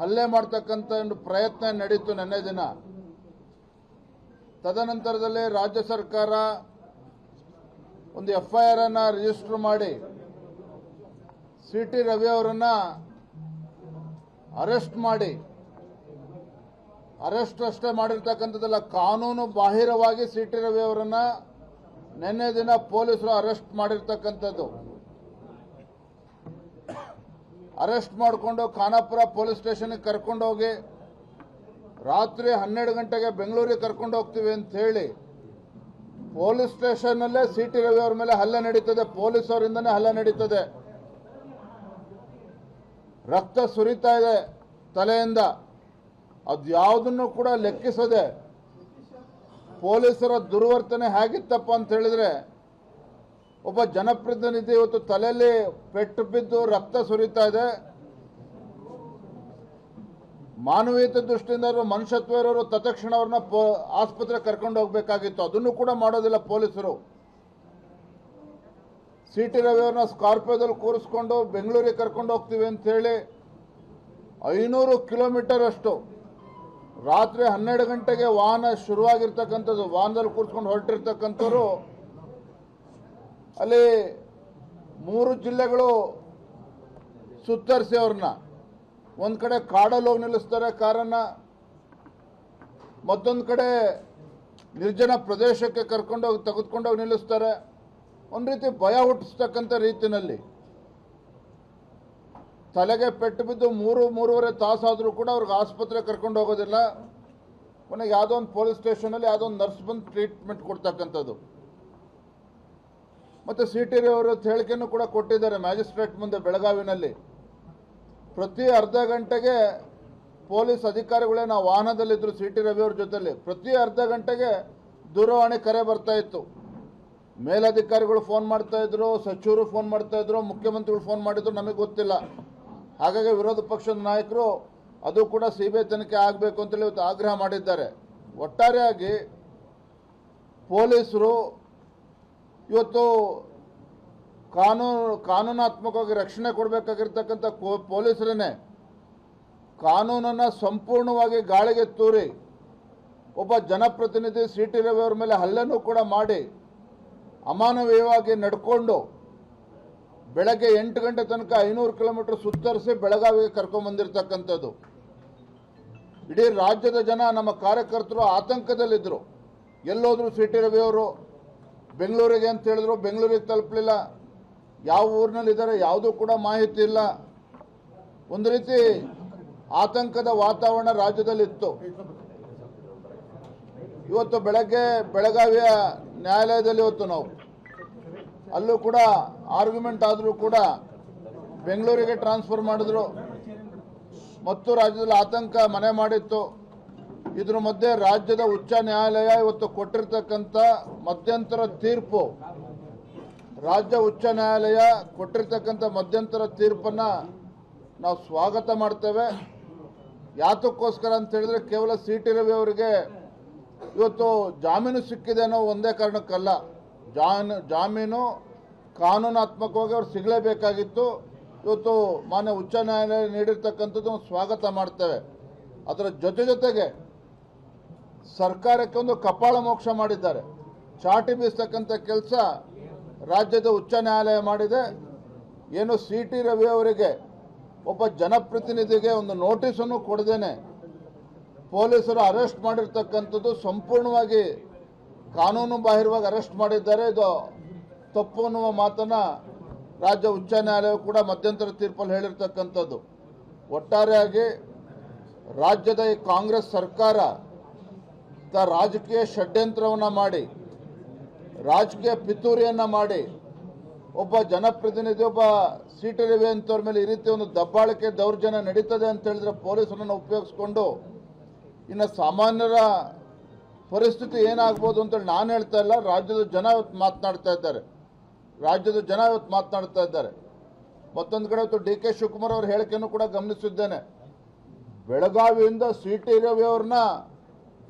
ಹಲ್ಲೆ ಮಾಡ್ತಕ್ಕಂಥ ಒಂದು ಪ್ರಯತ್ನ ನಡೀತು ನಿನ್ನೆ ದಿನ. ತದನಂತರದಲ್ಲಿ ರಾಜ್ಯ ಸರ್ಕಾರ ಒಂದು FIR ಅನ್ನ ರಿಜಿಸ್ಟರ್ ಮಾಡಿ CT ರವಿ ಅವರನ್ನ ಅರೆಸ್ಟ್ ಮಾಡಿ, ಅರೆಸ್ಟ್ ಅಷ್ಟೇ ಮಾಡಿರ್ತಕ್ಕಂಥದ್ದಲ್ಲ, ಕಾನೂನು ಬಾಹಿರವಾಗಿ CT ರವಿ ಅವರನ್ನ ನಿನ್ನೆ ದಿನ ಪೊಲೀಸರು ಅರೆಸ್ಟ್ ಮಾಡಿರ್ತಕ್ಕಂಥದ್ದು. ಅರೆಸ್ಟ್ ಮಾಡಿಕೊಂಡು ಖಾನಾಪುರ ಪೊಲೀಸ್ ಸ್ಟೇಷನ್ಗೆ ಕರ್ಕೊಂಡು ಹೋಗಿ ರಾತ್ರಿ 12 ಗಂಟೆಗೆ ಬೆಂಗಳೂರಿಗೆ ಕರ್ಕೊಂಡು ಹೋಗ್ತೀವಿ ಅಂತ ಹೇಳಿ ಪೊಲೀಸ್ ಸ್ಟೇಷನ್ನಲ್ಲೇ CT ರವಿ ಅವರ ಮೇಲೆ ಹಲ್ಲೆ ನಡೀತದೆ. ಪೊಲೀಸ್ ಅವರಿಂದನೇ ಹಲ್ಲೆ ನಡೀತದೆ. ರಕ್ತ ಸುರಿತಾ ಇದೆ ತಲೆಯಿಂದ. ಅದು ಯಾವುದನ್ನು ಕೂಡ ಲೆಕ್ಕಿಸದೆ ಪೊಲೀಸರ ದುರ್ವರ್ತನೆ ಹೇಗಿತ್ತಪ್ಪ ಅಂತ ಹೇಳಿದ್ರೆ, ಒಬ್ಬ ಜನಪ್ರತಿನಿಧಿ ಇವತ್ತು ತಲೆಯಲ್ಲಿ ಪೆಟ್ಟು ಬಿದ್ದು ರಕ್ತ ಸುರಿತಾ ಇದೆ. ಮಾನವೀಯತೆ ದೃಷ್ಟಿಯಿಂದ ಮನುಷ್ಯತ್ವ ಇರೋರು ತತ್ಕ್ಷಣ ಅವ್ರನ್ನ ಆಸ್ಪತ್ರೆ ಕರ್ಕೊಂಡು ಹೋಗ್ಬೇಕಾಗಿತ್ತು. ಅದನ್ನು ಕೂಡ ಮಾಡೋದಿಲ್ಲ ಪೊಲೀಸರು. CT ರವಿ ಅವ್ರನ್ನ ಸ್ಕಾರ್ಪಿಯೋದಲ್ಲಿ ಕೂರಿಸ್ಕೊಂಡು ಬೆಂಗಳೂರಿಗೆ ಕರ್ಕೊಂಡು ಹೋಗ್ತೀವಿ ಅಂತ ಹೇಳಿ 500 ಕಿಲೋಮೀಟರ್ ಅಷ್ಟು ರಾತ್ರಿ 12 ಗಂಟೆಗೆ ವಾಹನ ಶುರುವಾಗಿರ್ತಕ್ಕಂಥದ್ದು. ವಾಹನದಲ್ಲಿ ಕೂರಿಸ್ಕೊಂಡು ಹೊರಟಿರ್ತಕ್ಕಂಥವ್ರು ಅಲ್ಲಿ 3 ಜಿಲ್ಲೆಗಳು ಸುತ್ತರಿಸಿ ಅವ್ರನ್ನ ಒಂದು ಕಡೆ ಕಾಡಲ್ಲಿ ಹೋಗಿ ನಿಲ್ಲಿಸ್ತಾರೆ ಕಾರನ್ನ, ಮತ್ತೊಂದು ಕಡೆ ನಿರ್ಜನ ಪ್ರದೇಶಕ್ಕೆ ಕರ್ಕೊಂಡೋಗಿ ತೆಗೆದುಕೊಂಡೋಗಿ ನಿಲ್ಲಿಸ್ತಾರೆ. ಒಂದು ರೀತಿ ಭಯ ಹುಟ್ಟಿಸ್ತಕ್ಕಂಥ ರೀತಿಯಲ್ಲಿ ತಲೆಗೆ ಪೆಟ್ಟು ಬಿದ್ದು 3-3.5 ತಾಸಾದರೂ ಕೂಡ ಅವ್ರಿಗೆ ಆಸ್ಪತ್ರೆ ಕರ್ಕೊಂಡು ಹೋಗೋದಿಲ್ಲ. ಕೊನೆಗೆ ಯಾವುದೋ ಒಂದು ಪೊಲೀಸ್ ಸ್ಟೇಷನಲ್ಲಿ ಯಾವುದೋ ಒಂದು ನರ್ಸ್ ಬಂದು ಟ್ರೀಟ್ಮೆಂಟ್ ಕೊಡ್ತಕ್ಕಂಥದ್ದು. ಮತ್ತು CT ರವಿ ಅವರು ಹೇಳಿಕೆಯನ್ನು ಕೂಡ ಕೊಟ್ಟಿದ್ದಾರೆ ಮ್ಯಾಜಿಸ್ಟ್ರೇಟ್ ಮುಂದೆ ಬೆಳಗಾವಿನಲ್ಲಿ. ಪ್ರತಿ ಅರ್ಧ ಗಂಟೆಗೆ ಪೊಲೀಸ್ ಅಧಿಕಾರಿಗಳೇ ನಾವು ವಾಹನದಲ್ಲಿದ್ದರು CT ರವಿ ಅವ್ರ ಜೊತೆಲಿ. ಪ್ರತಿ ಅರ್ಧ ಗಂಟೆಗೆ ದೂರವಾಣಿ ಕರೆ ಬರ್ತಾ ಇತ್ತು. ಮೇಲಧಿಕಾರಿಗಳು ಫೋನ್ ಮಾಡ್ತಾ ಇದ್ರು, ಸಚಿವರು ಫೋನ್ ಮಾಡ್ತಾ ಇದ್ರು, ಮುಖ್ಯಮಂತ್ರಿಗಳು ಫೋನ್ ಮಾಡಿದ್ರು, ನಮಗೆ ಗೊತ್ತಿಲ್ಲ. ಹಾಗಾಗಿ ವಿರೋಧ ಪಕ್ಷದ ನಾಯಕರು ಅದು ಕೂಡ CBI ತನಿಖೆ ಆಗಬೇಕು ಅಂತೇಳಿ ಇವತ್ತು ಆಗ್ರಹ ಮಾಡಿದ್ದಾರೆ. ಒಟ್ಟಾರೆಯಾಗಿ ಪೊಲೀಸರು ಇವತ್ತು ಕಾನೂನಾತ್ಮಕವಾಗಿ ರಕ್ಷಣೆ ಕೊಡಬೇಕಾಗಿರ್ತಕ್ಕಂಥ ಪೊಲೀಸರನ್ನೇ ಕಾನೂನನ್ನು ಸಂಪೂರ್ಣವಾಗಿ ಗಾಳಿಗೆ ತೂರಿ ಒಬ್ಬ ಜನಪ್ರತಿನಿಧಿ CT ರವಿ ಅವರ ಮೇಲೆ ಹಲ್ಲೆನೂ ಕೂಡ ಮಾಡಿ ಅಮಾನವೀಯವಾಗಿ ನಡ್ಕೊಂಡು ಬೆಳಗ್ಗೆ 8 ಗಂಟೆ ತನಕ 500 ಕಿಲೋಮೀಟರ್ ಸುತ್ತರಿಸಿ ಬೆಳಗಾವಿಗೆ ಕರ್ಕೊಂಡ್ಬಂದಿರ್ತಕ್ಕಂಥದ್ದು. ಇಡೀ ರಾಜ್ಯದ ಜನ, ನಮ್ಮ ಕಾರ್ಯಕರ್ತರು ಆತಂಕದಲ್ಲಿದ್ದರು. ಎಲ್ಲೋದ್ರು CT ರವಿ ಅವರು ಬೆಂಗಳೂರಿಗೆ ಅಂತ ಹೇಳಿದ್ರು, ಬೆಂಗಳೂರಿಗೆ ತಲುಪಲಿಲ್ಲ. ಯಾವ ಊರಿನಲ್ಲಿದ್ದಾರೆ ಯಾವುದೂ ಕೂಡ ಮಾಹಿತಿ ಇಲ್ಲ. ಒಂದು ರೀತಿ ಆತಂಕದ ವಾತಾವರಣ ರಾಜ್ಯದಲ್ಲಿತ್ತು. ಇವತ್ತು ಬೆಳಗ್ಗೆ ಬೆಳಗಾವಿಯ ನ್ಯಾಯಾಲಯದಲ್ಲಿ ಇವತ್ತು ನಾವು ಅಲ್ಲೂ ಕೂಡ ಆರ್ಗ್ಯುಮೆಂಟ್ ಆದರೂ ಕೂಡ ಬೆಂಗಳೂರಿಗೆ ಟ್ರಾನ್ಸ್ಫರ್ ಮಾಡಿದ್ರು ಮತ್ತು ರಾಜ್ಯದಲ್ಲಿ ಆತಂಕ ಮನೆ ಮಾಡಿತ್ತು. ಇದ್ರ ಮಧ್ಯೆ ರಾಜ್ಯದ ಉಚ್ಚ ನ್ಯಾಯಾಲಯ ಇವತ್ತು ಕೊಟ್ಟಿರ್ತಕ್ಕಂಥ ಮಧ್ಯಂತರ ತೀರ್ಪು, ರಾಜ್ಯ ಉಚ್ಚ ನ್ಯಾಯಾಲಯ ಕೊಟ್ಟಿರ್ತಕ್ಕಂಥ ಮಧ್ಯಂತರ ತೀರ್ಪನ್ನು ನಾವು ಸ್ವಾಗತ ಮಾಡ್ತೇವೆ. ಯಾತಕ್ಕೋಸ್ಕರ ಅಂತ ಹೇಳಿದ್ರೆ ಕೇವಲ CT ರವಿ ಅವರಿಗೆ ಇವತ್ತು ಜಾಮೀನು ಸಿಕ್ಕಿದೆ ಅನ್ನೋ ಒಂದೇ ಕಾರಣಕ್ಕಲ್ಲ. ಜಾಮೀನು ಕಾನೂನಾತ್ಮಕವಾಗಿ ಅವ್ರು ಸಿಗಲೇಬೇಕಾಗಿತ್ತು. ಇವತ್ತು ಮಾನ್ಯ ಉಚ್ಚ ನ್ಯಾಯಾಲಯ ನೀಡಿರ್ತಕ್ಕಂಥದ್ದು ಸ್ವಾಗತ ಮಾಡ್ತೇವೆ. ಅದರ ಜೊತೆಗೆ ಸರ್ಕಾರಕ್ಕೆ ಒಂದು ಕಪಾಳ ಮೋಕ್ಷ ಮಾಡಿದ್ದಾರೆ. ಚಾಟಿ ಬೀಸ್ತಕ್ಕಂಥ ಕೆಲಸ ರಾಜ್ಯದ ಉಚ್ಚ ನ್ಯಾಯಾಲಯ ಮಾಡಿದೆ. ಏನು CT ರವಿ ಅವರಿಗೆ ಒಬ್ಬ ಜನಪ್ರತಿನಿಧಿಗೆ ಒಂದು ನೋಟಿಸನ್ನು ಕೊಡದೇನೆ ಪೊಲೀಸರು ಅರೆಸ್ಟ್ ಮಾಡಿರ್ತಕ್ಕಂಥದ್ದು ಸಂಪೂರ್ಣವಾಗಿ ಕಾನೂನು ಬಾಹಿರವಾಗಿ ಅರೆಸ್ಟ್ ಮಾಡಿದ್ದಾರೆ. ಇದು ತಪ್ಪು ಅನ್ನುವ ಮಾತನ್ನು ರಾಜ್ಯ ಉಚ್ಚ ನ್ಯಾಯಾಲಯ ಕೂಡ ಮಧ್ಯಂತರ ತೀರ್ಪಲ್ಲಿ ಹೇಳಿರ್ತಕ್ಕಂಥದ್ದು. ಒಟ್ಟಾರೆಯಾಗಿ ರಾಜ್ಯದ ಈ ಕಾಂಗ್ರೆಸ್ ಸರ್ಕಾರ ರಾಜಕೀಯ ಷಡ್ಯಂತ್ರವನ್ನು ಮಾಡಿ, ರಾಜಕೀಯ ಪಿತೂರಿಯನ್ನು ಮಾಡಿ ಒಬ್ಬ ಜನಪ್ರತಿನಿಧಿ, ಒಬ್ಬ CT ರವಿ ಅಂತವ್ರ ಮೇಲೆ ಈ ರೀತಿ ಒಂದು ದಬ್ಬಾಳಿಕೆ ದೌರ್ಜನ್ಯ ನಡೀತದೆ ಅಂತ ಹೇಳಿದ್ರೆ ಪೊಲೀಸರನ್ನು ಉಪಯೋಗಿಸ್ಕೊಂಡು ಇನ್ನು ಸಾಮಾನ್ಯರ ಪರಿಸ್ಥಿತಿ ಏನಾಗ್ಬೋದು ಅಂತೇಳಿ ನಾನು ಹೇಳ್ತಾ ಇಲ್ಲ, ರಾಜ್ಯದ ಜನ ಇವತ್ತು ಮಾತನಾಡ್ತಾ ಇದ್ದಾರೆ. ಮತ್ತೊಂದು ಕಡೆ ಇವತ್ತು DK ಶಿವಕುಮಾರ್ ಅವರ ಹೇಳಿಕೆಯನ್ನು ಕೂಡ ಗಮನಿಸಿದ್ದೇನೆ. ಬೆಳಗಾವಿಯಿಂದ CT ರವಿ ಅವ್ರನ್ನ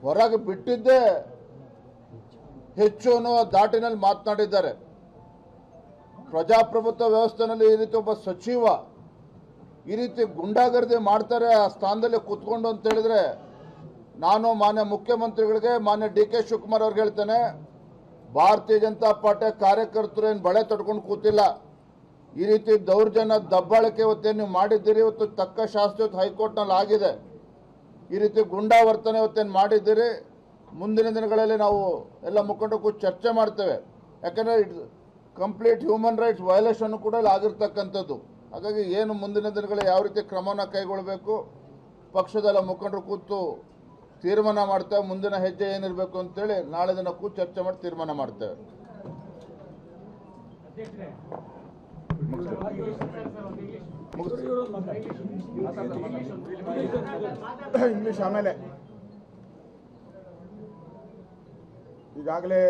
ಹೊರಗೆ ಬಿಟ್ಟಿದ್ದೇ ಹೆಚ್ಚು ಅನ್ನುವ ದಾಟಿನಲ್ಲಿ ಮಾತನಾಡಿದ್ದಾರೆ. ಪ್ರಜಾಪ್ರಭುತ್ವ ವ್ಯವಸ್ಥೆಯಲ್ಲಿ ಈ ರೀತಿ ಒಬ್ಬ ಸಚಿವ ಈ ರೀತಿ ಗುಂಡಾಗರ್ದಿ ಮಾಡ್ತಾರೆ ಆ ಸ್ಥಾನದಲ್ಲಿ ಕೂತ್ಕೊಂಡು ಅಂತ ಹೇಳಿದ್ರೆ, ನಾನು ಮಾನ್ಯ ಮುಖ್ಯಮಂತ್ರಿಗಳಿಗೆ, ಮಾನ್ಯ ಡಿ.ಕೆ. ಶಿವಕುಮಾರ್ ಅವ್ರಿಗೆ ಹೇಳ್ತೇನೆ, ಭಾರತೀಯ ಜನತಾ ಪಾರ್ಟಿ ಕಾರ್ಯಕರ್ತರು ಏನು ಬಳೆ ತೊಡ್ಕೊಂಡು ಕೂತಿಲ್ಲ. ಈ ರೀತಿ ದೌರ್ಜನ್ಯ ದಬ್ಬಾಳಿಕೆ ಇವತ್ತೇನು ನೀವು ಮಾಡಿದ್ದೀರಿ, ಇವತ್ತು ತಕ್ಕ ಶಾಸ್ತಿ ಹೈಕೋರ್ಟ್ನಲ್ಲಿ ಆಗಿದೆ. ಈ ರೀತಿ ಗುಂಡಾವರ್ತನೆ ಇವತ್ತೇನು ಮಾಡಿದ್ದೀರಿ, ಮುಂದಿನ ದಿನಗಳಲ್ಲಿ ನಾವು ಎಲ್ಲ ಮುಖಂಡರು ಕೂತು ಚರ್ಚೆ ಮಾಡ್ತೇವೆ. ಯಾಕಂದರೆ ಕಂಪ್ಲೀಟ್ ಹ್ಯೂಮನ್ ರೈಟ್ಸ್ ವಯೋಲೇಷನ್ ಕೂಡ ಇಲ್ಲಿ ಆಗಿರ್ತಕ್ಕಂಥದ್ದು. ಹಾಗಾಗಿ ಏನು ಮುಂದಿನ ದಿನಗಳಲ್ಲಿ ಯಾವ ರೀತಿ ಕ್ರಮವನ್ನು ಕೈಗೊಳ್ಳಬೇಕು, ಪಕ್ಷದೆಲ್ಲ ಮುಖಂಡರು ಕೂತು ತೀರ್ಮಾನ ಮಾಡ್ತೇವೆ. ಮುಂದಿನ ಹೆಜ್ಜೆ ಏನಿರಬೇಕು ಅಂತೇಳಿ ನಾಳೆ ದಿನ ಕೂತು ಚರ್ಚೆ ಮಾಡಿ ತೀರ್ಮಾನ ಮಾಡ್ತೇವೆ. ಇಂಗ್ಲಿಷ್ ಆಮೇಲೆ ಈಗಾಗಲೇ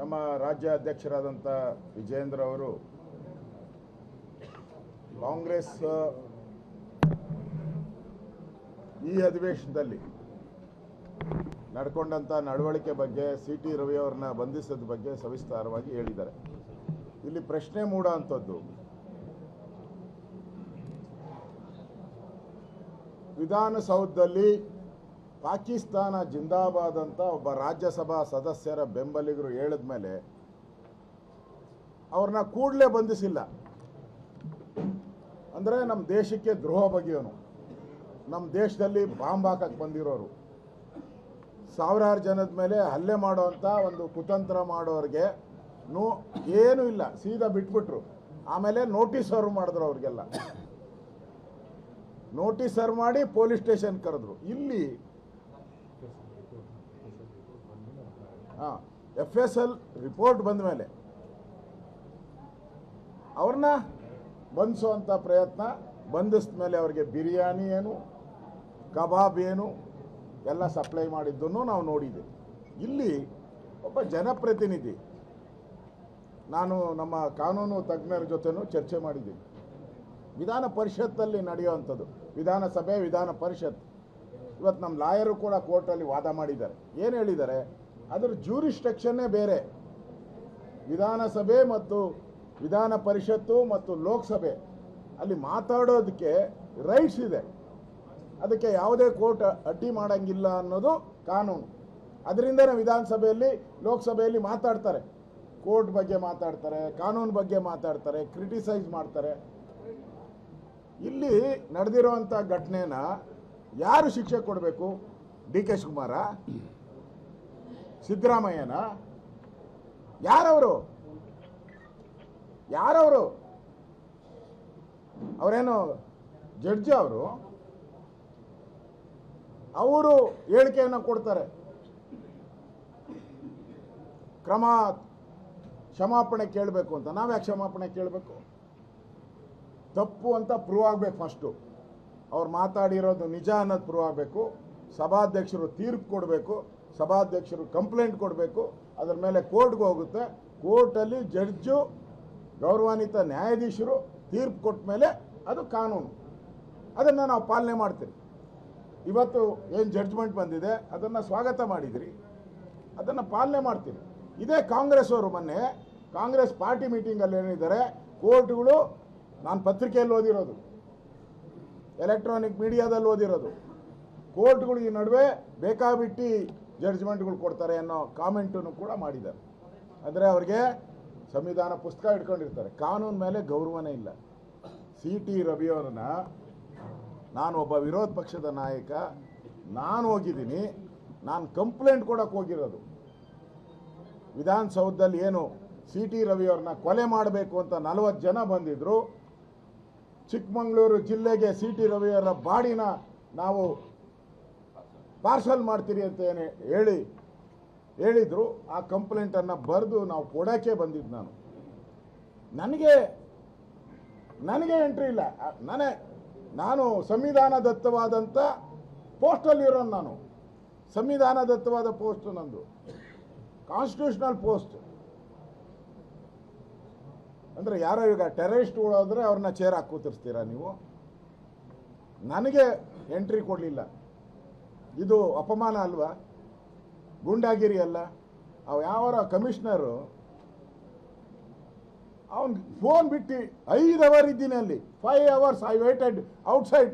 ನಮ್ಮ ರಾಜ್ಯ ಅಧ್ಯಕ್ಷರಾದಂಥ ವಿಜಯೇಂದ್ರ ಅವರು ಕಾಂಗ್ರೆಸ್ ಈ ಅಧಿವೇಶನದಲ್ಲಿ ನಡ್ಕೊಂಡಂಥ ನಡವಳಿಕೆ ಬಗ್ಗೆ, ಸಿ ಟಿ ರವಿ ಅವ್ರನ್ನ ಬಂಧಿಸೋದ ಬಗ್ಗೆ ಸವಿಸ್ತಾರವಾಗಿ ಹೇಳಿದ್ದಾರೆ. ಇಲ್ಲಿ ಪ್ರಶ್ನೆ ಮೂಡೋ ಅಂಥದ್ದು, ವಿಧಾನಸೌಧದಲ್ಲಿ ಪಾಕಿಸ್ತಾನ ಜಿಂದಾಬಾದ್ ಅಂತ ಒಬ್ಬ ರಾಜ್ಯಸಭಾ ಸದಸ್ಯರ ಬೆಂಬಲಿಗರು ಹೇಳಿದ ಮೇಲೆ ಅವ್ರನ್ನ ಕೂಡಲೇ ಬಂಧಿಸಿಲ್ಲ. ಅಂದರೆ ನಮ್ಮ ದೇಶಕ್ಕೆ ದ್ರೋಹ ಬಗೆಯೋನು, ನಮ್ಮ ದೇಶದಲ್ಲಿ ಬಾಂಬ್ ಹಾಕಕ್ಕೆ ಬಂದಿರೋರು, ಸಾವಿರಾರು ಜನದ ಮೇಲೆ ಹಲ್ಲೆ ಮಾಡೋವಂಥ ಒಂದು ಕುತಂತ್ರ ಮಾಡೋರಿಗೆ ಏನೂ ಇಲ್ಲ, ಸೀದಾ ಬಿಟ್ಬಿಟ್ರು. ಆಮೇಲೆ ನೋಟಿಸ್ ಸರ್ವ್ ಮಾಡಿದ್ರು, ಅವ್ರಿಗೆಲ್ಲ ನೋಟಿಸ್ ಸರ್ವ್ ಮಾಡಿ ಪೊಲೀಸ್ ಸ್ಟೇಷನ್ ಕರೆದ್ರು. ಇಲ್ಲಿ FSL ರಿಪೋರ್ಟ್ ಬಂದ ಮೇಲೆ ಅವ್ರನ್ನ ಬಂಧಿಸುವಂಥ ಪ್ರಯತ್ನ, ಬಂಧಿಸಿದ ಮೇಲೆ ಅವ್ರಿಗೆ ಬಿರಿಯಾನಿ ಏನು, ಕಬಾಬ್ ಏನು ಎಲ್ಲ ಸಪ್ಲೈ ಮಾಡಿದ್ದನ್ನು ನಾವು ನೋಡಿದ್ದೇವೆ. ಇಲ್ಲಿ ಒಬ್ಬ ಜನಪ್ರತಿನಿಧಿ, ನಾನು ನಮ್ಮ ಕಾನೂನು ತಜ್ಞರ ಜೊತೆನೂ ಚರ್ಚೆ ಮಾಡಿದ್ದೀನಿ. ವಿಧಾನ ಪರಿಷತ್ತಲ್ಲಿ ನಡೆಯುವಂಥದ್ದು, ವಿಧಾನಸಭೆ ವಿಧಾನ ಪರಿಷತ್, ಇವತ್ತು ನಮ್ಮ ಲಾಯರು ಕೂಡ ಕೋರ್ಟಲ್ಲಿ ವಾದ ಮಾಡಿದ್ದಾರೆ. ಏನು ಹೇಳಿದ್ದಾರೆ, ಅದರ ಜ್ಯೂರಿಸ್ಡಿಕ್ಷನ್ನೇ ಬೇರೆ. ವಿಧಾನಸಭೆ ಮತ್ತು ವಿಧಾನ ಪರಿಷತ್ತು ಮತ್ತು ಲೋಕಸಭೆ ಅಲ್ಲಿ ಮಾತಾಡೋದಕ್ಕೆ ರೈಟ್ಸ್ ಇದೆ, ಅದಕ್ಕೆ ಯಾವುದೇ ಕೋರ್ಟ್ ಅಡ್ಡಿ ಮಾಡೋಂಗಿಲ್ಲ ಅನ್ನೋದು ಕಾನೂನು. ಅದರಿಂದನೇ ವಿಧಾನಸಭೆಯಲ್ಲಿ ಲೋಕಸಭೆಯಲ್ಲಿ ಮಾತಾಡ್ತಾರೆ, ಕೋರ್ಟ್ ಬಗ್ಗೆ ಮಾತಾಡ್ತಾರೆ, ಕಾನೂನು ಬಗ್ಗೆ ಮಾತಾಡ್ತಾರೆ, ಕ್ರಿಟಿಸೈಸ್ ಮಾಡ್ತಾರೆ. ಇಲ್ಲಿ ನಡೆದಿರುವಂಥ ಘಟನೆನ ಯಾರು ಶಿಕ್ಷೆ ಕೊಡಬೇಕು? ಡಿ.ಕೆ. ಶಿವಕುಮಾರ, ಸಿದ್ದರಾಮಯ್ಯನ? ಯಾರವರು? ಅವರೇನು ಜಡ್ಜಿ? ಅವರು ಹೇಳಿಕೆಯನ್ನು ಕೊಡ್ತಾರೆ, ಕ್ಷಮಾಪಣೆ ಕೇಳಬೇಕು ಅಂತ. ನಾವ್ಯಾಕೆ ಕ್ಷಮಾಪಣೆ ಕೇಳಬೇಕು? ತಪ್ಪು ಅಂತ ಪ್ರೂವ್ ಆಗಬೇಕು. ಫಸ್ಟು ಅವ್ರು ಮಾತಾಡಿರೋದು ನಿಜ ಅನ್ನೋದು ಪ್ರೂವ್ ಆಗಬೇಕು. ಸಭಾಧ್ಯಕ್ಷರು ತೀರ್ಪು ಕೊಡಬೇಕು, ಸಭಾಧ್ಯಕ್ಷರು ಕಂಪ್ಲೇಂಟ್ ಕೊಡಬೇಕು, ಅದರ ಮೇಲೆ ಕೋರ್ಟ್ಗೆ ಹೋಗುತ್ತೆ. ಕೋರ್ಟಲ್ಲಿ ಜಡ್ಜು, ಗೌರವಾನ್ವಿತ ನ್ಯಾಯಾಧೀಶರು ತೀರ್ಪು ಕೊಟ್ಟ ಮೇಲೆ ಅದು ಕಾನೂನು, ಅದನ್ನು ನಾವು ಪಾಲನೆ ಮಾಡ್ತೀವಿ. ಇವತ್ತು ಏನು ಜಡ್ಜ್ಮೆಂಟ್ ಬಂದಿದೆ ಅದನ್ನು ಸ್ವಾಗತ ಮಾಡಿದಿರಿ, ಅದನ್ನು ಪಾಲನೆ ಮಾಡ್ತೀವಿ. ಇದೇ ಕಾಂಗ್ರೆಸ್ ಅವರು ಮೊನ್ನೆ ಕಾಂಗ್ರೆಸ್ ಪಾರ್ಟಿ ಮೀಟಿಂಗಲ್ಲಿ ಏನಿದ್ದಾರೆ, ಕೋರ್ಟ್ಗಳು, ನಾನು ಪತ್ರಿಕೆಯಲ್ಲಿ ಓದಿರೋದು, ಎಲೆಕ್ಟ್ರಾನಿಕ್ ಮೀಡಿಯಾದಲ್ಲಿ ಓದಿರೋದು, ಕೋರ್ಟ್ಗಳು ಈ ನಡುವೆ ಬೇಕಾಬಿಟ್ಟು ಜಡ್ಜ್ಮೆಂಟ್ಗಳು ಕೊಡ್ತಾರೆ ಅನ್ನೋ ಕಾಮೆಂಟನ್ನು ಕೂಡ ಮಾಡಿದ್ದಾರೆ. ಅಂದರೆ ಅವ್ರಿಗೆ ಸಂವಿಧಾನ ಪುಸ್ತಕ ಇಟ್ಕೊಂಡಿರ್ತಾರೆ, ಕಾನೂನು ಮೇಲೆ ಗೌರವನೇ ಇಲ್ಲ. ಸಿ ಟಿ ರವಿಯವರನ್ನ, ನಾನು ಒಬ್ಬ ವಿರೋಧ ಪಕ್ಷದ ನಾಯಕ, ನಾನು ಹೋಗಿದ್ದೀನಿ, ನಾನು ಕಂಪ್ಲೇಂಟ್ ಕೊಡೋಕ್ಕೆ ಹೋಗಿರೋದು. ವಿಧಾನಸೌಧದಲ್ಲಿ ಏನು ಸಿ ಟಿ ರವಿಯವ್ರನ್ನ ಕೊಲೆ ಮಾಡಬೇಕು ಅಂತ 40 ಜನ ಬಂದಿದ್ದರು. ಚಿಕ್ಕಮಗಳೂರು ಜಿಲ್ಲೆಗೆ ಸಿ ಟಿ ರವಿಯವರ ಬಾಡಿನ ನಾವು ಪಾರ್ಸಲ್ ಮಾಡ್ತೀರಿ ಅಂತ ಏನು ಹೇಳಿದರು. ಆ ಕಂಪ್ಲೇಂಟನ್ನು ಬರೆದು ನಾವು ಕೊಡೋಕ್ಕೆ ಬಂದಿದ್ದು. ನನಗೆ ಎಂಟ್ರಿ ಇಲ್ಲ. ನಾನು ಸಂವಿಧಾನದತ್ತವಾದಂಥ ಪೋಸ್ಟಲ್ಲಿರೋನು. ನಾನು ಸಂವಿಧಾನದತ್ತವಾದ ಪೋಸ್ಟ್, ನಂದು ಕಾನ್ಸ್ಟಿಟ್ಯೂಷನಲ್ ಪೋಸ್ಟ್. ಅಂದರೆ ಯಾರೋ ಈಗ ಟೆರರಿಸ್ಟ್ಗಳು ಹೋದರೆ ಅವ್ರನ್ನ ಚೇರ್ ಹಾಕಿ ಕೂತಿರ್ತೀರಾ ನೀವು? ನನಗೆ ಎಂಟ್ರಿ ಕೊಡಲಿಲ್ಲ. ಇದು ಅಪಮಾನ ಅಲ್ವಾ? ಗೂಂಡಾಗಿರಿ ಅಲ್ಲ? ಅವು ಯಾವ ಕಮಿಷನರು ಅವನ್ ಫೋನ್ ಬಿಟ್ಟು 5 ಅವರ್ ಇದ್ದೀನಿ ಅಲ್ಲಿ. 5 hours I waited outside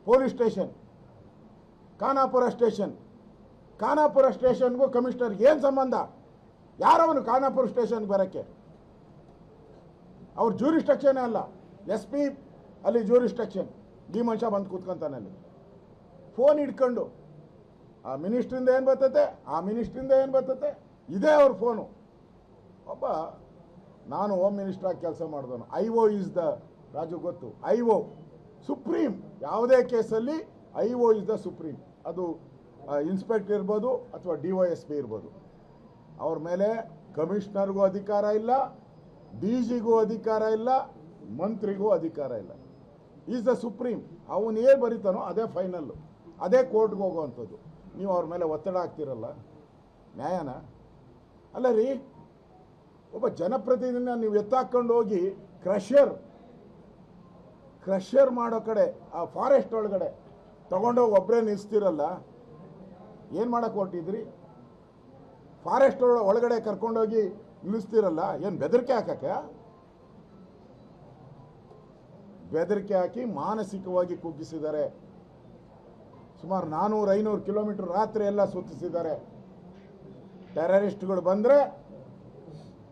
police station, Khanapur station. Khanapur ಸ್ಟೇಷನ್ಗೂ ಕಮಿಷನರ್ಗೆ ಏನು ಸಂಬಂಧ? ಯಾರವನು ಖಾನಾಪುರ ಸ್ಟೇಷನ್ಗೆ ಬರೋಕ್ಕೆ? ಅವ್ರ ಜ್ಯೂರಿಸ್ಟ್ರಕ್ಷನ್ ಅಲ್ಲ, SP ಅಲ್ಲಿ ಜ್ಯೂರಿಸ್ಟ್ರಕ್ಷನ್. ಡಿ ಮನುಷ್ಯ ಬಂದು ಕೂತ್ಕೊಂತಾನೆ ಅಲ್ಲಿ ಫೋನ್ ಇಟ್ಕೊಂಡು. ಆ ಮಿನಿಸ್ಟ್ರಿಂದ ಏನು ಬರ್ತತೆ, ಆ ಮಿನಿಸ್ಟ್ರಿಂದ ಏನು ಬರ್ತತೆ, ಇದೇ ಅವ್ರ ಫೋನು. ಒಬ್ಬ ನಾನು ಹೋಮ್ ಮಿನಿಸ್ಟ್ರಾಗಿ ಕೆಲಸ ಮಾಡಿದವನು. IO ಇಸ್ ದ, ರಾಜು ಗೊತ್ತು, IO ಸುಪ್ರೀಂ. ಯಾವುದೇ ಕೇಸಲ್ಲಿ IO ಇಸ್ ದ ಸುಪ್ರೀಂ. ಅದು ಇನ್ಸ್ಪೆಕ್ಟರ್ ಇರ್ಬೋದು ಅಥವಾ DYSP ಇರ್ಬೋದು. ಅವ್ರ ಮೇಲೆ ಕಮಿಷನರ್ಗೂ ಅಧಿಕಾರ ಇಲ್ಲ, DGಗೂ ಅಧಿಕಾರ ಇಲ್ಲ, ಮಂತ್ರಿಗೂ ಅಧಿಕಾರ ಇಲ್ಲ. Is the supreme. ಅವನು ಏನು ಬರೀತಾನೋ ಅದೇ ಫೈನಲ್ಲು, ಅದೇ ಕೋರ್ಟ್ಗೆ ಹೋಗುವಂಥದ್ದು. ನೀವು ಅವ್ರ ಮೇಲೆ ಒತ್ತಡ ಹಾಕ್ತಿರಲ್ಲ, ನ್ಯಾಯನ? ಅಲ್ಲ ರೀ, ಒಬ್ಬ ಜನಪ್ರತಿನಿಧಿನ ನೀವು ಎತ್ತಾಕೊಂಡು ಹೋಗಿ ಕ್ರಷರ್ ಮಾಡೋ ಕಡೆ, ಆ ಫಾರೆಸ್ಟ್ ಒಳಗಡೆ ತಗೊಂಡೋಗಿ ಒಬ್ಬರೇ ನಿಲ್ಲಿಸ್ತಿರಲ್ಲ, ಏನು ಮಾಡಕ್ಕೆ ಹೊರಟಿದ್ರಿ? ಫಾರೆಸ್ಟ್ ಒಳಗಡೆ ಕರ್ಕೊಂಡೋಗಿ ನಿಲ್ಲಿಸ್ತಿರಲ್ಲ, ಏನು ಬೆದರಿಕೆ ಹಾಕಕ್ಕೆ? ಬೆದರಿಕೆ ಹಾಕಿ ಮಾನಸಿಕವಾಗಿ ಕುಗ್ಗಿಸಿದ್ದಾರೆ. ಸುಮಾರು 400-500 ಕಿಲೋಮೀಟರ್ ರಾತ್ರಿ ಎಲ್ಲ ಸುತ್ತಿಸಿದ್ದಾರೆ. ಟೆರರಿಸ್ಟ್ಗಳು ಬಂದರೆ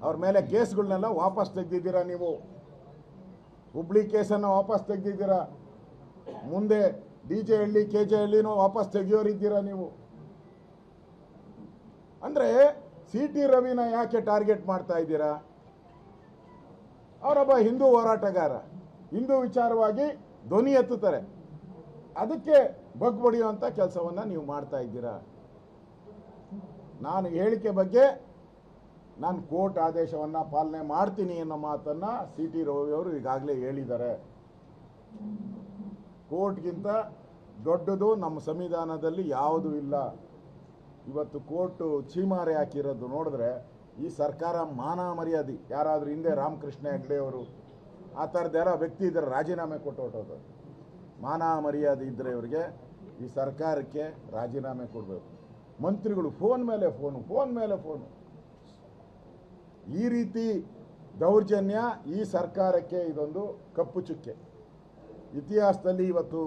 ಅವ್ರ ಮೇಲೆ ಕೇಸ್ಗಳನ್ನೆಲ್ಲ ವಾಪಸ್ ತೆಗೆದಿದ್ದೀರಾ ನೀವು. ಹುಬ್ಳಿ ಕೇಸನ್ನು ವಾಪಸ್ ತೆಗೆದಿದ್ದೀರಾ. ಮುಂದೆ DJ ಹಳ್ಳಿ KJ ಹಳ್ಳಿನೂ ವಾಪಸ್ ತೆಗೆಯೋರಿದ್ದೀರಾ ನೀವು. ಅಂದರೆ CT ರವಿನ ಯಾಕೆ ಟಾರ್ಗೆಟ್ ಮಾಡ್ತಾ ಇದ್ದೀರಾ? ಅವರೊಬ್ಬ ಹಿಂದೂ ಹೋರಾಟಗಾರ, ಹಿಂದೂ ವಿಚಾರವಾಗಿ ಧ್ವನಿ ಎತ್ತುತ್ತಾರೆ. ಅದಕ್ಕೆ ಬಗ್ ಬಡಿಯುವಂಥ ಕೆಲಸವನ್ನು ನೀವು ಮಾಡ್ತಾ ಇದ್ದೀರಾ. ನಾನು ಹೇಳಿಕೆ ಬಗ್ಗೆ ನಾನು ಕೋರ್ಟ್ ಆದೇಶವನ್ನು ಪಾಲನೆ ಮಾಡ್ತೀನಿ ಅನ್ನೋ ಮಾತನ್ನು CT ರವಿಯವರು ಈಗಾಗಲೇ ಹೇಳಿದ್ದಾರೆ. ಕೋರ್ಟ್ಗಿಂತ ದೊಡ್ಡದು ನಮ್ಮ ಸಂವಿಧಾನದಲ್ಲಿ ಯಾವುದೂ ಇಲ್ಲ. ಇವತ್ತು ಕೋರ್ಟು ಚೀಮಾರೆ ಹಾಕಿರೋದು ನೋಡಿದ್ರೆ ಈ ಸರ್ಕಾರ ಮಾನ ಮರ್ಯಾದೆ. ಯಾರಾದರೂ ಹಿಂದೆ ರಾಮಕೃಷ್ಣ ಹೆಗ್ಡೆ ಅವರು ಆ ಥರದ್ದು ಯಾರೋ ವ್ಯಕ್ತಿ ಇದ್ದರೆ ರಾಜೀನಾಮೆ ಕೊಟ್ಟು ಹೊರಟೋದು. ಮಾನ ಮರ್ಯಾದೆ ಇದ್ದರೆ ಇವರಿಗೆ ಈ ಸರ್ಕಾರಕ್ಕೆ ರಾಜೀನಾಮೆ ಕೊಡಬೇಕು. ಮಂತ್ರಿಗಳು ಫೋನ್ ಮೇಲೆ ಫೋನು. ಈ ರೀತಿ ದೌರ್ಜನ್ಯ ಈ ಸರ್ಕಾರಕ್ಕೆ ಇದೊಂದು ಕಪ್ಪು ಚುಕ್ಕೆ. ಇತಿಹಾಸದಲ್ಲಿ ಇವತ್ತು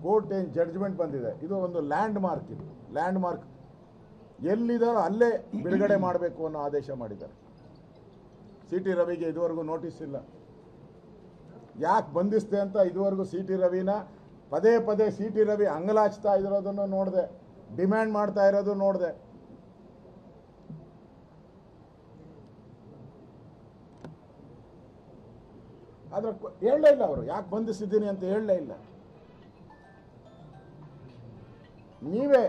ಕೋರ್ಟ್ ಏನು ಜಡ್ಜ್ಮೆಂಟ್ ಬಂದಿದೆ, ಇದು ಒಂದು ಲ್ಯಾಂಡ್ ಮಾರ್ಕ್. ಎಲ್ಲಿದ್ದಾರೋ ಅಲ್ಲೇ ಬಿಡುಗಡೆ ಮಾಡಬೇಕು ಅನ್ನೋ ಆದೇಶ ಮಾಡಿದ್ದಾರೆ. CT ರವಿಗೆ ಇದುವರೆಗೂ ನೋಟಿಸ್ ಇಲ್ಲ. ಯಾಕೆ ಬಂಧಿಸ್ತೆ ಅಂತ ಇದುವರೆಗೂ CT ರವಿನ ಪದೇ CT ರವಿ ಅಂಗಲಾಚ್ತಾ ಇರೋದನ್ನು ನೋಡಿದೆ, ಡಿಮ್ಯಾಂಡ್ ಮಾಡ್ತಾ ಇರೋದು ನೋಡಿದೆ. ಆದ್ರೆ ಹೇಳಲೇ ಇಲ್ಲ ಅವರು, ಯಾಕೆ ಬಂಧಿಸಿದ್ದೀನಿ ಅಂತ ಹೇಳಲೇ ಇಲ್ಲ. ನೀವೇ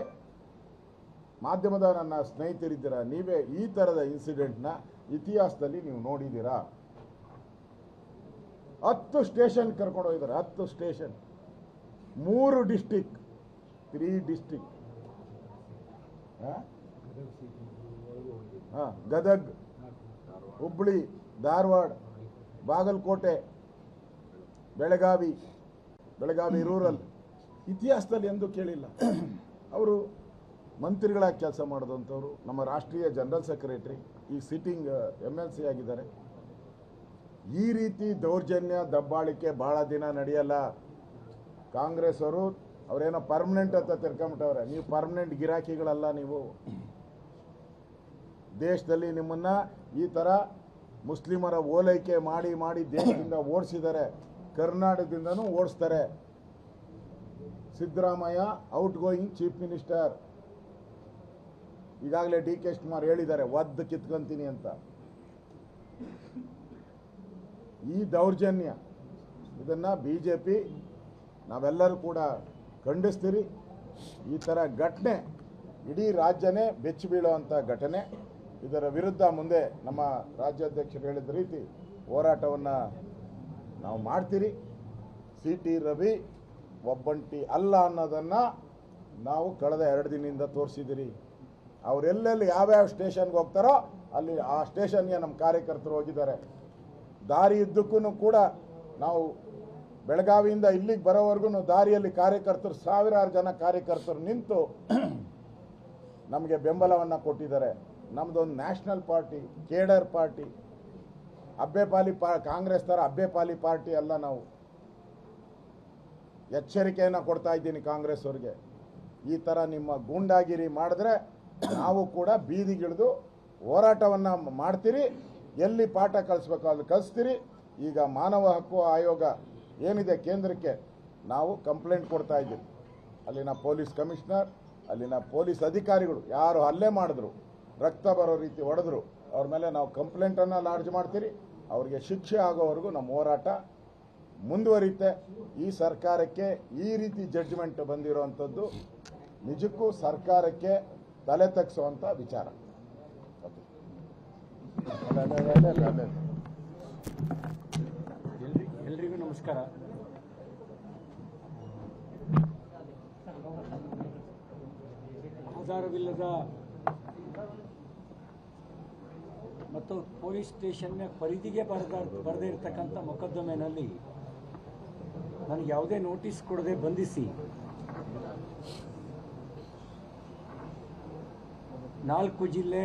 ಮಾಧ್ಯಮದ ನನ್ನ ಸ್ನೇಹಿತರಿದ್ದೀರಾ, ನೀವೇ ಈ ಥರದ ಇನ್ಸಿಡೆಂಟ್ನ ಇತಿಹಾಸದಲ್ಲಿ ನೀವು ನೋಡಿದ್ದೀರಾ? 10 ಸ್ಟೇಷನ್ ಕರ್ಕೊಂಡು ಹೋಗಿದ್ದಾರೆ. 10 station, 3 district, 3 district. Gadag, Hubli, Dharwad, Bagalkot, Belagavi rural. ಇತಿಹಾಸದಲ್ಲಿ ಎಂದೂ ಕೇಳಿಲ್ಲ. ಅವರು ಮಂತ್ರಿಗಳಾಗಿ ಕೆಲಸ ಮಾಡಿದಂಥವ್ರು, ನಮ್ಮ ರಾಷ್ಟ್ರೀಯ ಜನರಲ್ ಸೆಕ್ರೆಟರಿ, ಈ ಸಿಟ್ಟಿಂಗ್ MLC ಆಗಿದ್ದಾರೆ. ಈ ರೀತಿ ದೌರ್ಜನ್ಯ ದಬ್ಬಾಳಿಕೆ ಭಾಳ ದಿನ ನಡೆಯಲ್ಲ. ಕಾಂಗ್ರೆಸ್ ಅವರೇನೋ ಪರ್ಮನೆಂಟ್ ಅಂತ ತಿರ್ಕೊಂಬಿಟ್ಟವ್ರೆ. ನೀವು ಪರ್ಮನೆಂಟ್ ಗಿರಾಕಿಗಳಲ್ಲ. ನೀವು ದೇಶದಲ್ಲಿ ನಿಮ್ಮನ್ನು ಈ ಥರ ಮುಸ್ಲಿಮರ ಓಲೈಕೆ ಮಾಡಿ ದೇಶದಿಂದ ಓಡಿಸಿದ್ದಾರೆ, ಕರ್ನಾಟಕದಿಂದನೂ ಓಡಿಸ್ತಾರೆ. Siddaramaiah outgoing chief minister. ಈಗಾಗಲೇ DK ಶಿವಕುಮಾರ್ ಹೇಳಿದ್ದಾರೆ, ಒದ್ದು ಕಿತ್ಕೊಂತೀನಿ ಅಂತ. ಈ ದೌರ್ಜನ್ಯ ಇದನ್ನು BJP ನಾವೆಲ್ಲರೂ ಕೂಡ ಖಂಡಿಸ್ತೀರಿ. ಈ ಥರ ಘಟನೆ ಇಡೀ ರಾಜ್ಯನೇ ಬೆಚ್ಚಿ ಬೀಳುವಂಥ ಘಟನೆ. ಇದರ ವಿರುದ್ಧ ಮುಂದೆ ನಮ್ಮ ರಾಜ್ಯಾಧ್ಯಕ್ಷರು ಹೇಳಿದ ರೀತಿ ಹೋರಾಟವನ್ನು ನಾವು ಮಾಡ್ತೀರಿ. CT ರವಿ ಒಬ್ಬಂಟಿ ಅಲ್ಲ ಅನ್ನೋದನ್ನು ನಾವು ಕಳೆದ 2 ದಿನದಿಂದ ತೋರಿಸಿದ್ದೀರಿ. ಅವರೆಲ್ಲೆಲ್ಲಿ ಯಾವ್ಯಾವ ಸ್ಟೇಷನ್ಗೆ ಹೋಗ್ತಾರೋ ಅಲ್ಲಿ ಆ ಸ್ಟೇಷನ್ಗೆ ನಮ್ಮ ಕಾರ್ಯಕರ್ತರು ಹೋಗಿದ್ದಾರೆ. ದಾರಿ ಇದ್ದಕ್ಕೂ ಕೂಡ ನಾವು ಬೆಳಗಾವಿಯಿಂದ ಇಲ್ಲಿಗೆ ಬರೋವರೆಗೂ ದಾರಿಯಲ್ಲಿ ಕಾರ್ಯಕರ್ತರು, ಸಾವಿರಾರು ಜನ ಕಾರ್ಯಕರ್ತರು ನಿಂತು ನಮಗೆ ಬೆಂಬಲವನ್ನು ಕೊಟ್ಟಿದ್ದಾರೆ. ನಮ್ಮದೊಂದು national party, cadre party. Congress ಥರ ಅಬ್ಬೆಪಾಲಿ ಪಾರ್ಟಿ ಅಲ್ಲ ನಾವು. ಎಚ್ಚರಿಕೆಯನ್ನು ಕೊಡ್ತಾ ಇದ್ದೀನಿ ಕಾಂಗ್ರೆಸ್ ಅವ್ರಿಗೆ, ಈ ಥರ ನಿಮ್ಮ ಗೂಂಡಾಗಿರಿ ಮಾಡಿದ್ರೆ ನಾವು ಕೂಡ ಬೀದಿಗಿಳಿದು ಹೋರಾಟವನ್ನು ಮಾಡ್ತೀರಿ. ಎಲ್ಲಿ ಪಾಠ ಕಲಿಸ್ಬೇಕು ಅಲ್ಲಿ ಕಲಿಸ್ತೀರಿ. ಈಗ ಮಾನವ ಹಕ್ಕು ಆಯೋಗ ಏನಿದೆ ಕೇಂದ್ರಕ್ಕೆ ನಾವು ಕಂಪ್ಲೇಂಟ್ ಕೊಡ್ತಾ ಇದ್ದೀವಿ. ಅಲ್ಲಿನ ಪೊಲೀಸ್ ಕಮಿಷನರ್, ಅಲ್ಲಿನ ಪೊಲೀಸ್ ಅಧಿಕಾರಿಗಳು ಯಾರು ಹಲ್ಲೆ ಮಾಡಿದ್ರು, ರಕ್ತ ಬರೋ ರೀತಿ ಹೊಡೆದ್ರು, ಅವ್ರ ಮೇಲೆ ನಾವು ಕಂಪ್ಲೇಂಟನ್ನು ಲಾಡ್ಜ್ ಮಾಡ್ತೀರಿ. ಅವ್ರಿಗೆ ಶಿಕ್ಷೆ ಆಗೋವರೆಗೂ ನಮ್ಮ ಹೋರಾಟ ಮುಂದುವರಿಯುತ್ತೆ. ಈ ಸರ್ಕಾರಕ್ಕೆ ಈ ರೀತಿ ಜಡ್ಜ್ಮೆಂಟ್ ಬಂದಿರುವಂಥದ್ದು ನಿಜಕ್ಕೂ ಸರ್ಕಾರಕ್ಕೆ ತಲೆ ತಗ್ಸುವಂಥ ವಿಚಾರ. ಎಲ್ರಿಗೂ ನಮಸ್ಕಾರ. ಆಧಾರವಿಲ್ಲದ ಮತ್ತು ಪೊಲೀಸ್ ಸ್ಟೇಷನ್ನ ಪರಿಧಿಗೆ ಬರದೇ ಇರತಕ್ಕಂಥ ಮೊಕದ್ದಮೆನಲ್ಲಿ ನನಗೆ ಯಾವುದೇ ನೋಟಿಸ್ ಕೊಡದೆ ಬಂಧಿಸಿ 4 ಜಿಲ್ಲೆ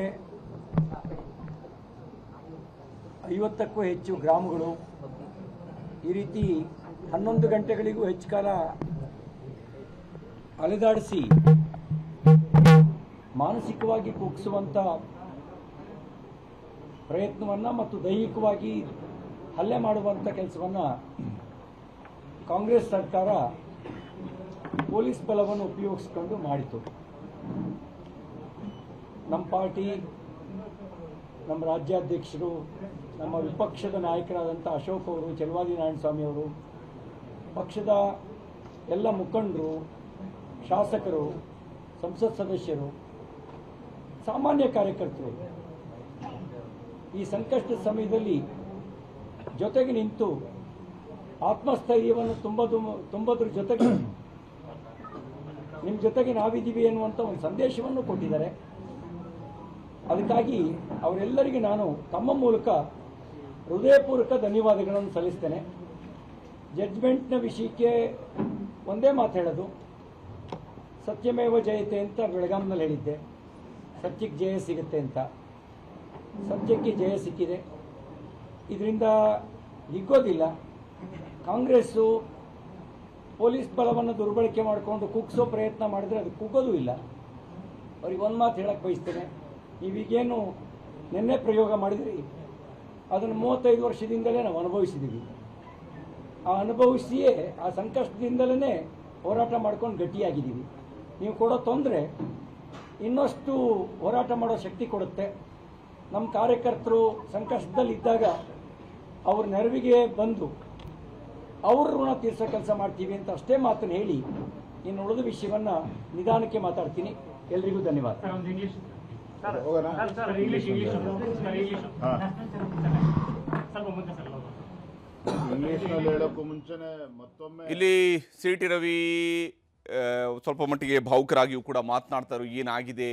50ಕ್ಕೂ ಹೆಚ್ಚು ಗ್ರಾಮಗಳು ಈ ರೀತಿ 11 ಗಂಟೆಗಳಿಗೂ ಹೆಚ್ಚು ಕಾಲ ಅಲೆದಾಡಿಸಿ ಮಾನಸಿಕವಾಗಿ ಕುಗ್ಗಿಸುವಂಥ ಪ್ರಯತ್ನವನ್ನು ಮತ್ತು ದೈಹಿಕವಾಗಿ ಹಲ್ಲೆ ಮಾಡುವಂಥ ಕೆಲಸವನ್ನು ಕಾಂಗ್ರೆಸ್ ಸರ್ಕಾರ ಪೊಲೀಸ್ ಬಲವನ್ನು ಉಪಯೋಗಿಸಿಕೊಂಡು ಮಾಡಿತು. ನಮ್ಮ ಪಾರ್ಟಿ, ನಮ್ಮ ರಾಜ್ಯಾಧ್ಯಕ್ಷರು, ನಮ್ಮ ವಿಪಕ್ಷದ ನಾಯಕರಾದಂಥ ಅಶೋಕ್ ಅವರು, ಚಲವಾದಿ ನಾರಾಯಣಸ್ವಾಮಿ ಅವರು, ಪಕ್ಷದ ಎಲ್ಲ ಮುಖಂಡರು, ಶಾಸಕರು, ಸಂಸತ್ ಸದಸ್ಯರು, ಸಾಮಾನ್ಯ ಕಾರ್ಯಕರ್ತರು ಈ ಸಂಕಷ್ಟದ ಸಮಯದಲ್ಲಿ ಜೊತೆಗೆ ನಿಂತು ಆತ್ಮಸ್ಥೈರ್ಯವನ್ನು ತುಂಬೋದ್ರ ಜೊತೆಗೆ ನಿಮ್ಮ ಜೊತೆಗೆ ನಾವಿದ್ದೀವಿ ಎನ್ನುವಂಥ ಒಂದು ಸಂದೇಶವನ್ನು ಕೊಟ್ಟಿದ್ದಾರೆ. ಅದಕ್ಕಾಗಿ ಅವರೆಲ್ಲರಿಗೆ ನಾನು ತಮ್ಮ ಮೂಲಕ ಹೃದಯಪೂರ್ವಕ ಧನ್ಯವಾದಗಳನ್ನು ಸಲ್ಲಿಸ್ತೇನೆ. ಜಡ್ಜ್ಮೆಂಟ್ನ ವಿಷಯಕ್ಕೆ ಒಂದೇ ಮಾತು ಹೇಳೋದು, ಸತ್ಯಮೇವ ಜಯತೆ ಅಂತ ಬೆಳಗಾಂನಲ್ಲಿ ಹೇಳಿದ್ದೆ. ಸತ್ಯಕ್ಕೆ ಜಯ ಸಿಗುತ್ತೆ ಅಂತ. ಸತ್ಯಕ್ಕೆ ಜಯ ಸಿಕ್ಕಿದೆ. ಇದರಿಂದ ಹಿಗ್ಗೋದಿಲ್ಲ. ಕಾಂಗ್ರೆಸ್ಸು ಪೊಲೀಸ್ ಬಲವನ್ನು ದುರ್ಬಳಕೆ ಮಾಡಿಕೊಂಡು ಕುಗ್ಸೋ ಪ್ರಯತ್ನ ಮಾಡಿದ್ರೆ ಅದು ಕುಗ್ಗೋದು ಇಲ್ಲ. ಅವ್ರಿಗೆ ಒಂದು ಮಾತು ಹೇಳಕ್ಕೆ ಬಯಸ್ತೇನೆ, ನೀವೀಗೇನು ನಿನ್ನೆ ಪ್ರಯೋಗ ಮಾಡಿದ್ರಿ ಅದನ್ನು 35 ವರ್ಷದಿಂದಲೇ ನಾವು ಅನುಭವಿಸಿದ್ದೀವಿ. ಆ ಅನುಭವಿಸಿಯೇ ಆ ಸಂಕಷ್ಟದಿಂದಲೇ ಹೋರಾಟ ಮಾಡ್ಕೊಂಡು ಗಟ್ಟಿಯಾಗಿದ್ದೀವಿ. ನೀವು ಕೊಡೋ ತೊಂದರೆ ಇನ್ನಷ್ಟು ಹೋರಾಟ ಮಾಡೋ ಶಕ್ತಿ ಕೊಡುತ್ತೆ. ನಮ್ಮ ಕಾರ್ಯಕರ್ತರು ಸಂಕಷ್ಟದಲ್ಲಿದ್ದಾಗ ಅವ್ರ ನೆರವಿಗೆ ಬಂದು ಅವ್ರ ಋಣ ತೀರ್ಸೋ ಕೆಲಸ ಮಾಡ್ತೀವಿ ಅಂತ ಅಷ್ಟೇ ಮಾತನ್ನು ಹೇಳಿ ಇನ್ನು ಉಳಿದ ವಿಷಯವನ್ನು ನಿಧಾನಕ್ಕೆ ಮಾತಾಡ್ತೀನಿ. ಎಲ್ರಿಗೂ ಧನ್ಯವಾದ. ಇಂಗ್ಲಿಷ್ನಲ್ಲಿ ಹೇಳೋಕ್ಕೂ ಮುಂಚೆನೆ ಮತ್ತೊಮ್ಮೆ ಇಲ್ಲಿ ಸಿ.ಟಿ. ರವಿ ಸ್ವಲ್ಪ ಮಟ್ಟಿಗೆ ಭಾವುಕರಾಗಿಯೂ ಕೂಡ ಮಾತನಾಡ್ತಾರೆ. ಏನಾಗಿದೆ,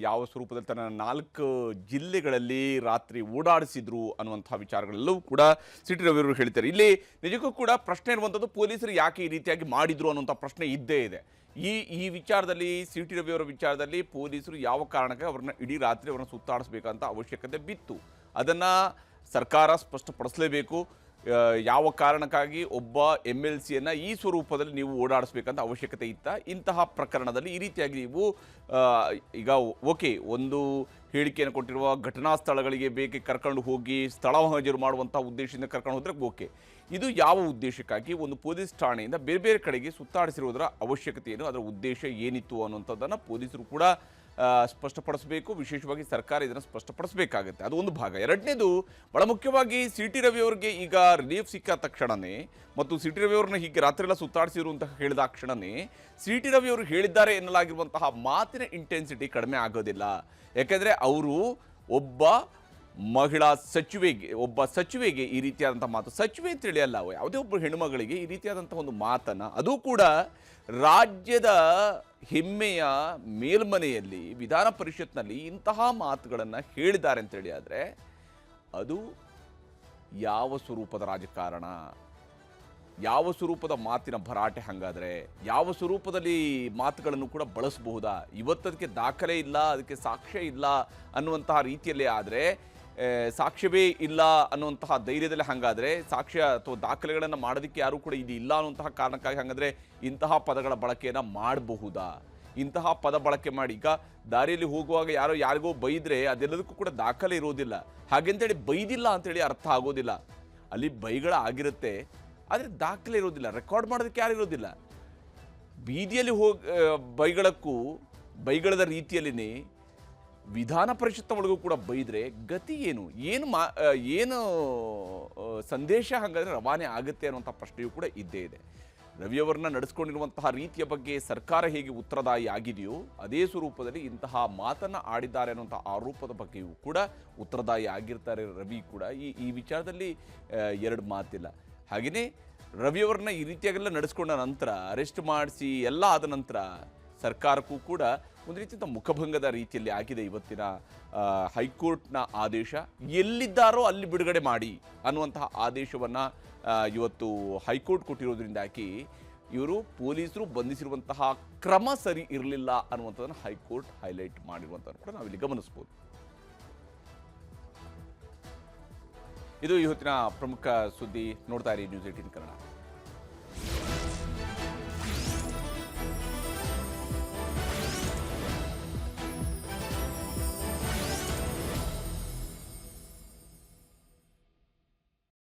ಯಾವ ಸ್ವರೂಪದಲ್ಲಿ ತನ್ನ 4 ಜಿಲ್ಲೆಗಳಲ್ಲಿ ರಾತ್ರಿ ಓಡಾಡಿಸಿದ್ರು ಅನ್ನುವಂಥ ವಿಚಾರಗಳೆಲ್ಲವೂ ಕೂಡ ಸಿ.ಟಿ. ರವಿ ಅವರು ಹೇಳ್ತಾರೆ. ಇಲ್ಲಿ ನಿಜಕ್ಕೂ ಕೂಡ ಪ್ರಶ್ನೆ ಇರುವಂಥದ್ದು, ಪೊಲೀಸರು ಯಾಕೆ ಈ ರೀತಿಯಾಗಿ ಮಾಡಿದ್ರು ಅನ್ನುವಂಥ ಪ್ರಶ್ನೆ ಇದ್ದೇ ಇದೆ. ಈ ವಿಚಾರದಲ್ಲಿ ಸಿ.ಟಿ. ರವಿ ಅವರ ವಿಚಾರದಲ್ಲಿ ಪೊಲೀಸರು ಯಾವ ಕಾರಣಕ್ಕೆ ಅವ್ರನ್ನ ಇಡೀ ರಾತ್ರಿ ಅವ್ರನ್ನ ಸುತ್ತಾಡಿಸ್ಬೇಕಂತ ಅವಶ್ಯಕತೆ ಬಿತ್ತು, ಅದನ್ನು ಸರ್ಕಾರ ಸ್ಪಷ್ಟಪಡಿಸಲೇಬೇಕು. ಯಾವ ಕಾರಣಕ್ಕಾಗಿ ಒಬ್ಬ MLCಯನ್ನು ಈ ಸ್ವರೂಪದಲ್ಲಿ ನೀವು ಓಡಾಡಿಸ್ಬೇಕಂತ ಅವಶ್ಯಕತೆ ಇತ್ತ? ಇಂತಹ ಪ್ರಕರಣದಲ್ಲಿ ಈ ರೀತಿಯಾಗಿ ನೀವು ಈಗ ಓಕೆ, ಒಂದು ಹೇಳಿಕೆಯನ್ನು ಕೊಟ್ಟಿರುವ ಘಟನಾ ಸ್ಥಳಗಳಿಗೆ ಬೇಕೆ ಕರ್ಕೊಂಡು ಹೋಗಿ ಸ್ಥಳ ಹಾಜರು ಮಾಡುವಂಥ ಉದ್ದೇಶದಿಂದ ಕರ್ಕೊಂಡು ಹೋದರೆ ಓಕೆ. ಇದು ಯಾವ ಉದ್ದೇಶಕ್ಕಾಗಿ ಒಂದು ಪೊಲೀಸ್ ಠಾಣೆಯಿಂದ ಬೇರೆ ಬೇರೆ ಕಡೆಗೆ ಸುತ್ತಾಡಿಸಿರುವುದರ ಅವಶ್ಯಕತೆ ಏನು, ಅದರ ಉದ್ದೇಶ ಏನಿತ್ತು ಅನ್ನುವಂಥದ್ದನ್ನು ಪೊಲೀಸರು ಕೂಡ ಸ್ಪಷ್ಟಪಡಿಸಬೇಕು. ವಿಶೇಷವಾಗಿ ಸರ್ಕಾರ ಇದನ್ನು ಸ್ಪಷ್ಟಪಡಿಸಬೇಕಾಗುತ್ತೆ. ಅದು ಒಂದು ಭಾಗ. ಎರಡನೇದು, ಬಹಳ ಮುಖ್ಯವಾಗಿ ಸಿ.ಟಿ. ರವಿ ಅವರಿಗೆ ಈಗ ರಿಲೀಫ್ ಸಿಕ್ಕ ತಕ್ಷಣವೇ ಮತ್ತು ಸಿ.ಟಿ. ರವಿ ಅವ್ರನ್ನ ಹೀಗೆ ರಾತ್ರಿ ಎಲ್ಲ ಸುತ್ತಾಡಿಸಿರು ಅಂತ ಹೇಳಿದ ಕ್ಷಣವೇ ಸಿ.ಟಿ. ರವಿ ಅವರು ಹೇಳಿದ್ದಾರೆ ಎನ್ನಲಾಗಿರುವಂತಹ ಮಾತಿನ ಇಂಟೆನ್ಸಿಟಿ ಕಡಿಮೆ ಆಗೋದಿಲ್ಲ. ಯಾಕೆಂದರೆ ಅವರು ಒಬ್ಬ ಮಹಿಳಾ ಸಚಿವೆಗೆ ಈ ರೀತಿಯಾದಂಥ ಮಾತು, ಸಚಿವೆ ಅಂತೇಳಿ ಅಲ್ಲ, ಯಾವುದೇ ಒಬ್ಬ ಹೆಣ್ಣುಮಗಳಿಗೆ ಈ ರೀತಿಯಾದಂಥ ಒಂದು ಮಾತನ್ನು, ಅದು ಕೂಡ ರಾಜ್ಯದ ಹೆಮ್ಮೆಯ ಮೇಲ್ಮನೆಯಲ್ಲಿ ವಿಧಾನ ಪರಿಷತ್ನಲ್ಲಿ ಇಂತಹ ಮಾತುಗಳನ್ನು ಹೇಳಿದ್ದಾರೆ ಅಂತೇಳಿ ಆದರೆ ಅದು ಯಾವ ಸ್ವರೂಪದ ರಾಜಕಾರಣ, ಯಾವ ಸ್ವರೂಪದ ಮಾತಿನ ಭರಾಟೆ? ಹಾಗಾದರೆ ಯಾವ ಸ್ವರೂಪದಲ್ಲಿ ಮಾತುಗಳನ್ನು ಕೂಡ ಬಳಸಬಹುದಾ? ಇವತ್ತದಕ್ಕೆ ದಾಖಲೆ ಇಲ್ಲ, ಅದಕ್ಕೆ ಸಾಕ್ಷ್ಯ ಇಲ್ಲ ಅನ್ನುವಂತಹ ರೀತಿಯಲ್ಲೇ ಆದರೆ ಸಾಕ್ಷ್ಯವೇ ಇಲ್ಲ ಅನ್ನುವಂತಹ ಧೈರ್ಯದಲ್ಲಿ ಹಾಗಾದರೆ ಸಾಕ್ಷ್ಯ ಅಥವಾ ದಾಖಲೆಗಳನ್ನು ಮಾಡೋದಕ್ಕೆ ಯಾರೂ ಕೂಡ ಇದು ಇಲ್ಲ ಅನ್ನುವಂತಹ ಕಾರಣಕ್ಕಾಗಿ ಹಾಗಾದರೆ ಇಂತಹ ಪದಗಳ ಬಳಕೆಯನ್ನು ಮಾಡಬಹುದಾ? ಇಂತಹ ಪದ ಬಳಕೆ ಮಾಡಿ ಈಗ ದಾರಿಯಲ್ಲಿ ಹೋಗುವಾಗ ಯಾರೋ ಯಾರಿಗೋ ಬೈದರೆ ಅದೆಲ್ಲದಕ್ಕೂ ಕೂಡ ದಾಖಲೆ ಇರೋದಿಲ್ಲ. ಹಾಗೆಂತೇಳಿ ಬೈದಿಲ್ಲ ಅಂತೇಳಿ ಅರ್ಥ ಆಗೋದಿಲ್ಲ. ಅಲ್ಲಿ ಬೈಗಳಾಗಿರುತ್ತೆ, ಆದರೆ ದಾಖಲೆ ಇರೋದಿಲ್ಲ, ರೆಕಾರ್ಡ್ ಮಾಡೋದಕ್ಕೆ ಯಾರು ಇರೋದಿಲ್ಲ. ಬೀದಿಯಲ್ಲಿ ಬೈಗಳಕ್ಕೂ ಬೈಗಳದ ರೀತಿಯಲ್ಲಿನೇ ವಿಧಾನ ಪರಿಷತ್ ಒಳಗೂ ಕೂಡ ಬೈದರೆ ಗತಿ ಏನು ಏನು ಸಂದೇಶ ಹಾಗಾದರೆ ರವಾನೆ ಆಗುತ್ತೆ ಅನ್ನುವಂಥ ಪ್ರಶ್ನೆಯೂ ಕೂಡ ಇದ್ದೇ ಇದೆ. ರವಿಯವರನ್ನ ನಡೆಸ್ಕೊಂಡಿರುವಂತಹ ರೀತಿಯ ಬಗ್ಗೆ ಸರ್ಕಾರ ಹೇಗೆ ಉತ್ತರದಾಯಿ ಆಗಿದೆಯೋ ಅದೇ ಸ್ವರೂಪದಲ್ಲಿ ಇಂತಹ ಮಾತನ್ನು ಆಡಿದ್ದಾರೆ ಅನ್ನುವಂಥ ಆರೋಪದ ಬಗ್ಗೆಯೂ ಕೂಡ ಉತ್ತರದಾಯಿ ಆಗಿರ್ತಾರೆ ರವಿ ಕೂಡ. ಈ ವಿಚಾರದಲ್ಲಿ ಎರಡು ಮಾತಿಲ್ಲ. ಹಾಗೆಯೇ ರವಿಯವರನ್ನ ಈ ರೀತಿಯಾಗೆಲ್ಲ ನಡೆಸ್ಕೊಂಡ ನಂತರ ಅರೆಸ್ಟ್ ಮಾಡಿಸಿ ಎಲ್ಲ ಆದ ನಂತರ ಸರ್ಕಾರಕ್ಕೂ ಕೂಡ ಒಂದು ರೀತಿಯ ಮುಖಭಂಗದ ರೀತಿಯಲ್ಲಿ ಆಗಿದೆ ಇವತ್ತಿನ ಹೈಕೋರ್ಟ್ನ ಆದೇಶ. ಎಲ್ಲಿದ್ದಾರೋ ಅಲ್ಲಿ ಬಿಡುಗಡೆ ಮಾಡಿ ಅನ್ನುವಂತಹ ಆದೇಶವನ್ನು ಇವತ್ತು ಹೈಕೋರ್ಟ್ ಕೊಟ್ಟಿರೋದ್ರಿಂದಾಗಿ ಇವರು ಪೊಲೀಸರು ಬಂಧಿಸಿರುವಂತಹ ಕ್ರಮ ಸರಿ ಇರಲಿಲ್ಲ ಅನ್ನುವಂಥದ್ದನ್ನು ಹೈಕೋರ್ಟ್ ಹೈಲೈಟ್ ಮಾಡಿರುವಂಥದ್ದು ಕೂಡ ನಾವಿಲ್ಲಿ ಗಮನಿಸ್ಬೋದು. ಇದು ಇವತ್ತಿನ ಪ್ರಮುಖ ಸುದ್ದಿ. ನೋಡ್ತಾ ಇರಿ ನ್ಯೂಸ್ 18 ಕನ್ನಡ.